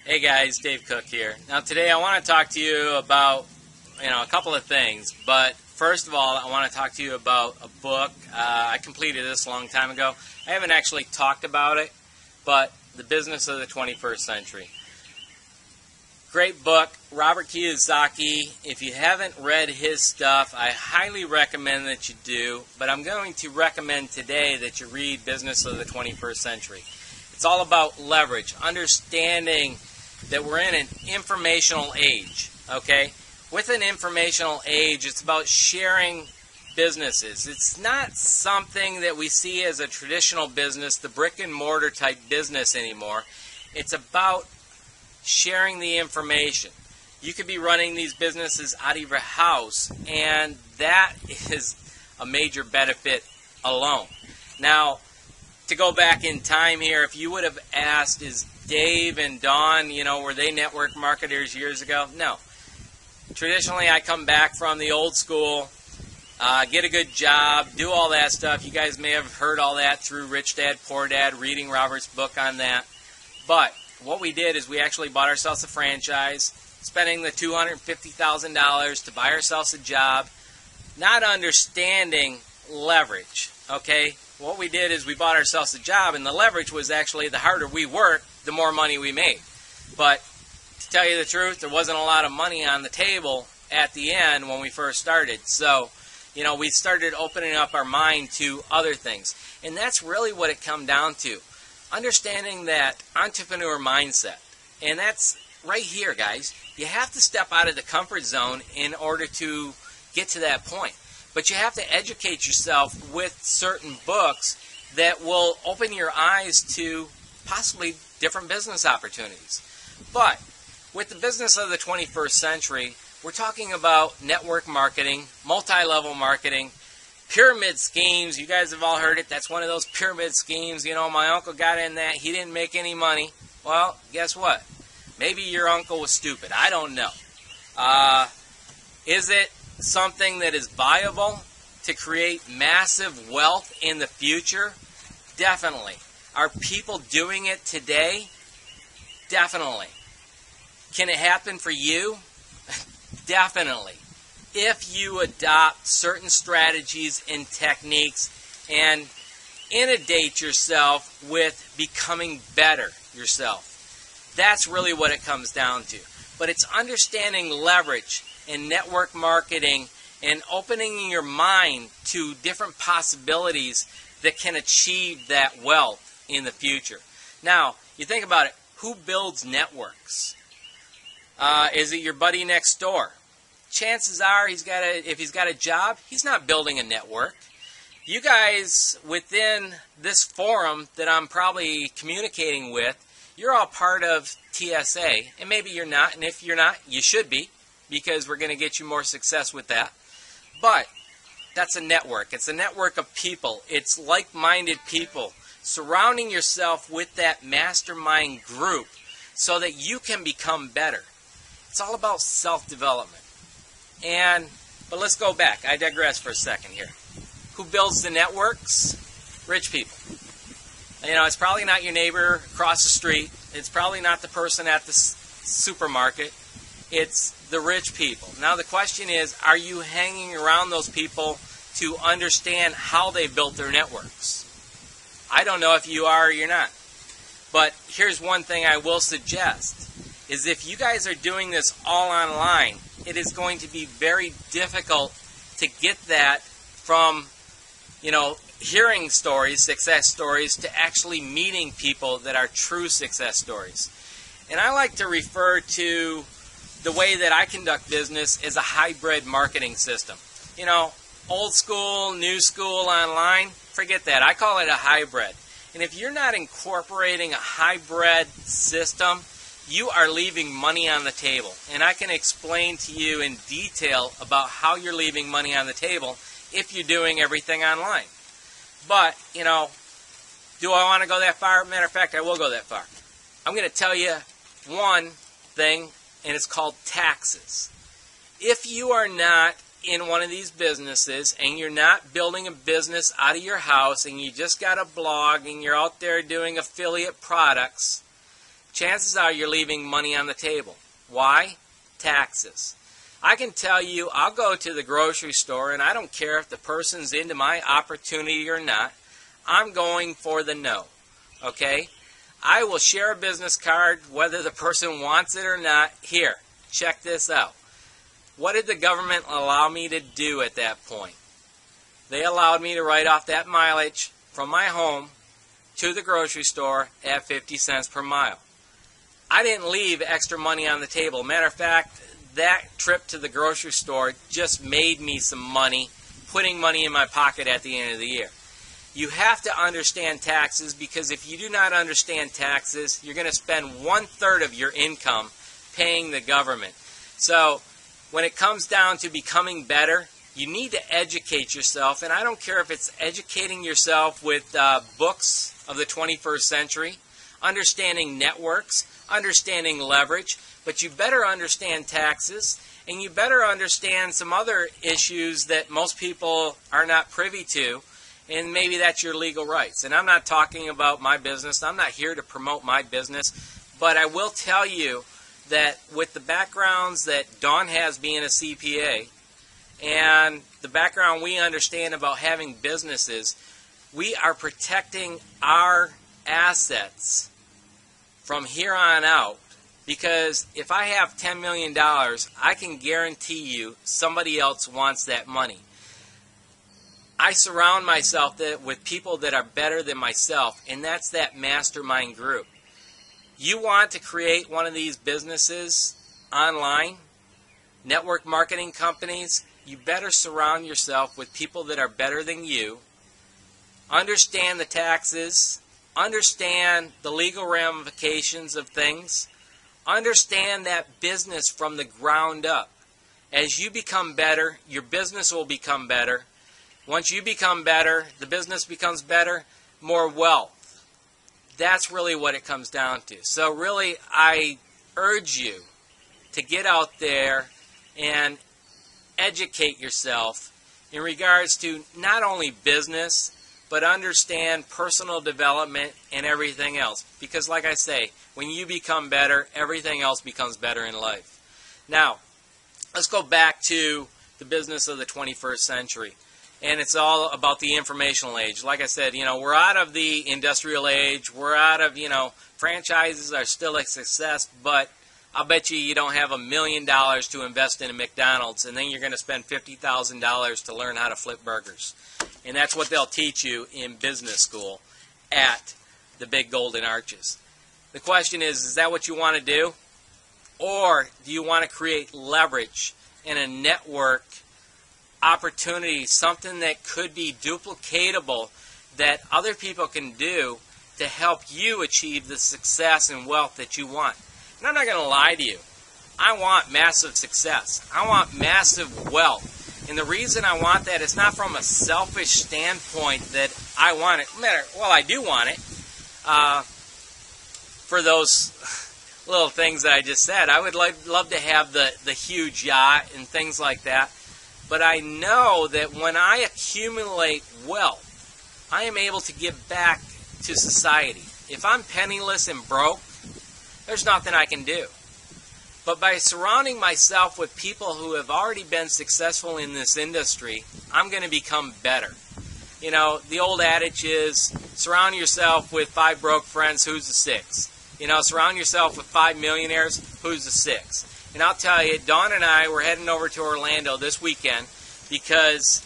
Hey guys, Dave Cook here. Now today I want to talk to you about a couple of things, but first of all I want to talk to you about a book. I completed this a long time ago. I haven't actually talked about it, but The Business of the 21st Century. Great book, Robert Kiyosaki. If you haven't read his stuff, I highly recommend that you do, but I'm going to recommend today that you read Business of the 21st Century. It's all about leverage, understanding that we're in an informational age, okay? With an informational age, it's about sharing businesses. It's not something that we see as a traditional business, the brick and mortar type business anymore. It's about sharing the information. You could be running these businesses out of your house, and that is a major benefit alone. Now, to go back in time here, if you would have asked, is Dave and Dawn, were they network marketers years ago? No. Traditionally, I come back from the old school, get a good job, do all that stuff. You guys may have heard all that through Rich Dad, Poor Dad, reading Robert's book on that. But what we did is we actually bought ourselves a franchise, spending the $250,000 to buy ourselves a job, not understanding leverage, okay? What we did is we bought ourselves a job, and the leverage was actually the harder we worked, the more money we made. But to tell you the truth, there wasn't a lot of money on the table at the end when we first started. So, we started opening up our mind to other things. And that's really what it come down to. Understanding that entrepreneur mindset. And that's right here, guys. You have to step out of the comfort zone in order to get to that point. But you have to educate yourself with certain books that will open your eyes to possibly different business opportunities. But with the business of the 21st century, we're talking about network marketing, multi-level marketing, pyramid schemes. You guys have all heard it. That's one of those pyramid schemes. My uncle got in that. He didn't make any money. Well, guess what? Maybe your uncle was stupid. I don't know. Is it something that is viable to create massive wealth in the future? Definitely. Are people doing it today? Definitely. Can it happen for you? Definitely. If you adopt certain strategies and techniques and inundate yourself with becoming better yourself. That's really what it comes down to. But it's understanding leverage and network marketing and opening your mind to different possibilities that can achieve that wealth in the future. Now, you think about it. Who builds networks? Is it your buddy next door? Chances are if he's got a job, he's not building a network. You guys within this forum that I'm probably communicating with, you're all part of TSA, and maybe you're not, and if you're not, you should be, because we're going to get you more success with that. But that's a network. It's a network of people. It's like-minded people. Surrounding yourself with that mastermind group so that you can become better. It's all about self-development. But let's go back. I digress for a second here. Who builds the networks? Rich people. It's probably not your neighbor across the street. It's probably not the person at the supermarket. It's the rich people. Now the question is, are you hanging around those people to understand how they built their networks? I don't know if you are or you're not. But here's one thing I will suggest, is if you guys are doing this all online, it is going to be very difficult to get that from, hearing stories, success stories, to actually meeting people that are true success stories. And I like to refer to the way that I conduct business as a hybrid marketing system. Old school, new school, online, forget that. I call it a hybrid. And if you're not incorporating a hybrid system, you are leaving money on the table. And I can explain to you in detail about how you're leaving money on the table if you're doing everything online. But, do I want to go that far? Matter of fact, I will go that far. I'm going to tell you one thing, and it's called taxes. If you are not in one of these businesses and you're not building a business out of your house and you just got a blog and you're out there doing affiliate products, chances are you're leaving money on the table. Why? Taxes. I can tell you, I'll go to the grocery store and I don't care if the person's into my opportunity or not. I'm going for the no. Okay? I will share a business card whether the person wants it or not. Here, check this out. What did the government allow me to do at that point? They allowed me to write off that mileage from my home to the grocery store at 50 cents per mile. I didn't leave extra money on the table. Matter of fact, that trip to the grocery store just made me some money, putting money in my pocket at the end of the year. You have to understand taxes, because if you do not understand taxes, you're going to spend 1/3 of your income paying the government. So when it comes down to becoming better, you need to educate yourself. And I don't care if it's educating yourself with books of the 21st century, understanding networks, understanding leverage, but you better understand taxes, and you better understand some other issues that most people are not privy to, and maybe that's your legal rights. And I'm not talking about my business. I'm not here to promote my business, but I will tell you that with the backgrounds that Dawn has being a CPA and the background we understand about having businesses, we are protecting our assets from here on out, because if I have $10 million, I can guarantee you somebody else wants that money. I surround myself with people that are better than myself, and that's that mastermind group. You want to create one of these businesses online, network marketing companies, you better surround yourself with people that are better than you, understand the taxes, understand the legal ramifications of things, understand that business from the ground up. As you become better, your business will become better. Once you become better, the business becomes better, more wealth. That's really what it comes down to. So really, I urge you to get out there and educate yourself in regards to not only business, but understand personal development and everything else. Because like I say, when you become better, everything else becomes better in life. Now, let's go back to the business of the 21st century. And it's all about the informational age. Like I said, we're out of the industrial age. We're out of, franchises are still a success, but I'll bet you don't have $1 million to invest in a McDonald's, and then you're going to spend $50,000 to learn how to flip burgers. And that's what they'll teach you in business school at the Big Golden Arches. The question is that what you want to do? Or do you want to create leverage and a network opportunity, something that could be duplicatable that other people can do to help you achieve the success and wealth that you want? And I'm not going to lie to you. I want massive success. I want massive wealth. And the reason I want that is not from a selfish standpoint that I want it. Well, I do want it. For those little things that I just said, I would love to have the huge yacht and things like that. But I know that when I accumulate wealth, I am able to give back to society. If I'm penniless and broke, there's nothing I can do. But by surrounding myself with people who have already been successful in this industry, I'm going to become better. The old adage is, surround yourself with 5 broke friends, who's the 6? Surround yourself with 5 millionaires, who's the 6? And I'll tell you, Dawn and I, we're heading over to Orlando this weekend because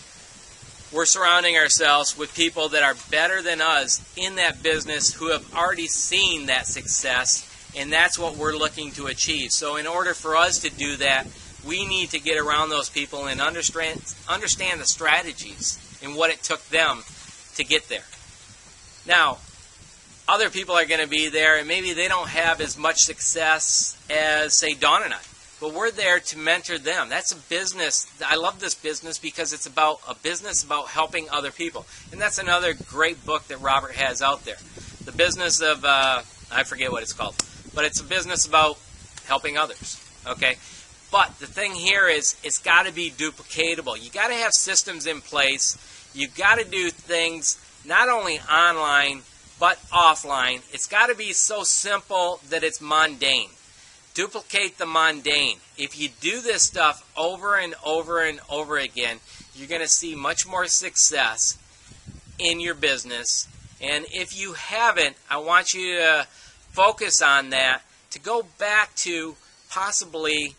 we're surrounding ourselves with people that are better than us in that business, who have already seen that success, and that's what we're looking to achieve. So in order for us to do that, we need to get around those people and understand the strategies and what it took them to get there. Now, other people are going to be there, and maybe they don't have as much success as, say, Dawn and I. But we're there to mentor them. That's a business. I love this business because it's about a business about helping other people. And that's another great book that Robert has out there. The business of, I forget what it's called, but it's a business about helping others. Okay? But the thing here is it's got to be duplicatable. You got to have systems in place. You've got to do things not only online but offline. It's got to be so simple that it's mundane. Duplicate the mundane. If you do this stuff over and over and over again, you're going to see much more success in your business. And if you haven't, I want you to focus on that, to go back to possibly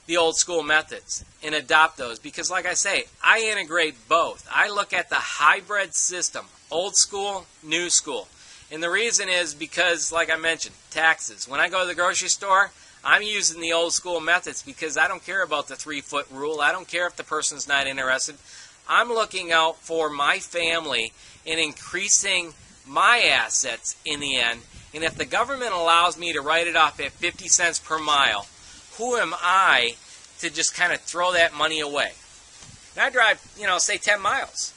the old school methods and adopt those. Because like I say, I integrate both. I look at the hybrid system, old school, new school. And the reason is because, like I mentioned, taxes. When I go to the grocery store, I'm using the old school methods because I don't care about the 3-foot rule. I don't care if the person's not interested. I'm looking out for my family and increasing my assets in the end. And if the government allows me to write it off at 50 cents per mile, who am I to just kind of throw that money away? And I drive, say 10 miles.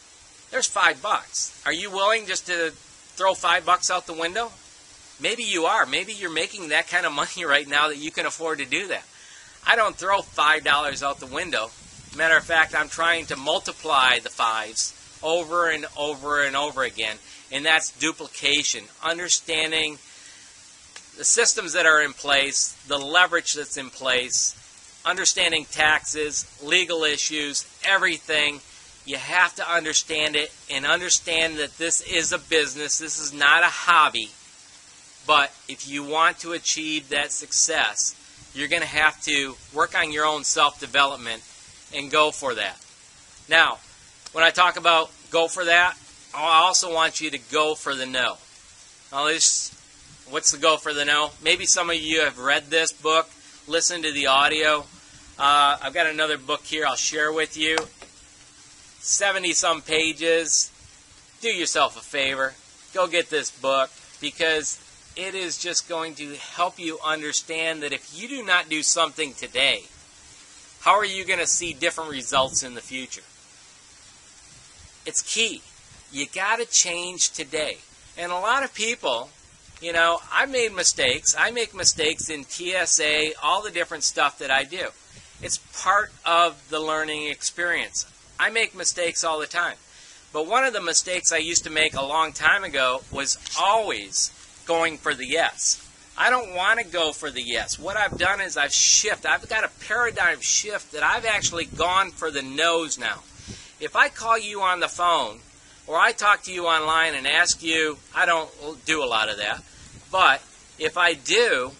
There's $5. Are you willing just to throw $5 out the window? Maybe you are. Maybe you're making that kind of money right now that you can afford to do that. I don't throw $5 out the window. Matter of fact, I'm trying to multiply the fives over and over and over again. And that's duplication. Understanding the systems that are in place, the leverage that's in place, understanding taxes, legal issues, everything. You have to understand it and understand that this is a business. This is not a hobby. But if you want to achieve that success, you're going to have to work on your own self-development and go for that. Now, when I talk about go for that, I also want you to go for the no. Now, what's the go for the no? Maybe some of you have read this book, listened to the audio. I've got another book here I'll share with you. 70-some pages. Do yourself a favor. Go get this book because it is just going to help you understand that if you do not do something today, how are you going to see different results in the future? It's key. You got to change today. And a lot of people, I made mistakes. I make mistakes in TSA, all the different stuff that I do. It's part of the learning experience. I make mistakes all the time. But one of the mistakes I used to make a long time ago was always going for the yes. I don't want to go for the yes. What I've done is I've shifted. I've got a paradigm shift that I've actually gone for the no's now. If I call you on the phone or I talk to you online and ask you, I don't do a lot of that, but if I do,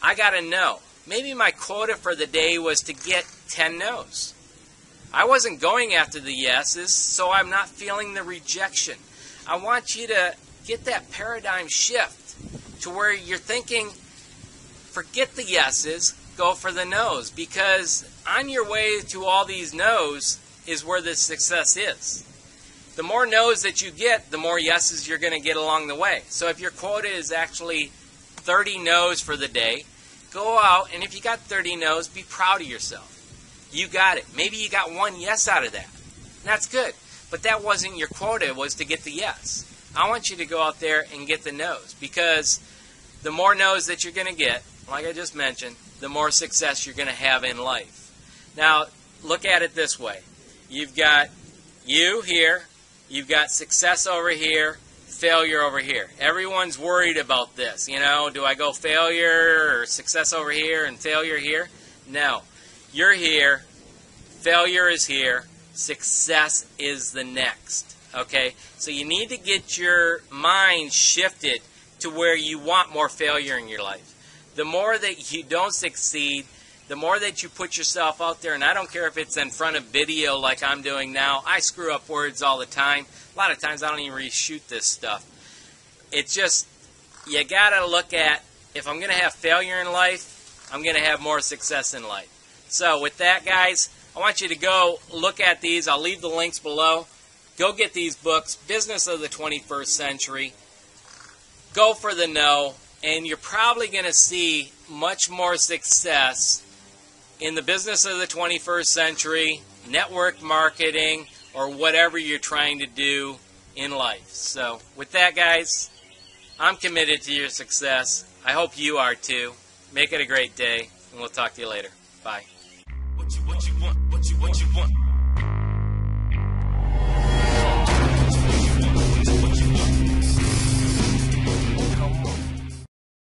I got to know. Maybe my quota for the day was to get 10 no's. I wasn't going after the yeses, so I'm not feeling the rejection. I want you to get that paradigm shift to where you're thinking, forget the yeses, go for the no's. Because on your way to all these no's is where the success is. The more no's that you get, the more yeses you're going to get along the way. So if your quota is actually 30 no's for the day, go out, and if you got 30 no's, be proud of yourself. You got it. Maybe you got one yes out of that. That's good. But that wasn't your quota. It was to get the yes. I want you to go out there and get the no's, because the more no's that you're going to get, like I just mentioned, the more success you're going to have in life. Now, look at it this way. You've got you here. You've got success over here, failure over here. Everyone's worried about this. Do I go failure or success over here and failure here? No. You're here. Failure is here. Success is the next. Okay? So you need to get your mind shifted to where you want more failure in your life. The more that you don't succeed, the more that you put yourself out there, and I don't care if it's in front of video like I'm doing now. I screw up words all the time. A lot of times I don't even reshoot this stuff. It's just, you got to look at, if I'm going to have failure in life, I'm going to have more success in life. So with that, guys, I want you to go look at these. I'll leave the links below. Go get these books, Business of the 21st Century. Go for the no, and you're probably going to see much more success in the business of the 21st century, network marketing, or whatever you're trying to do in life. So with that, guys, I'm committed to your success. I hope you are too. Make it a great day, and we'll talk to you later. Bye. What you want?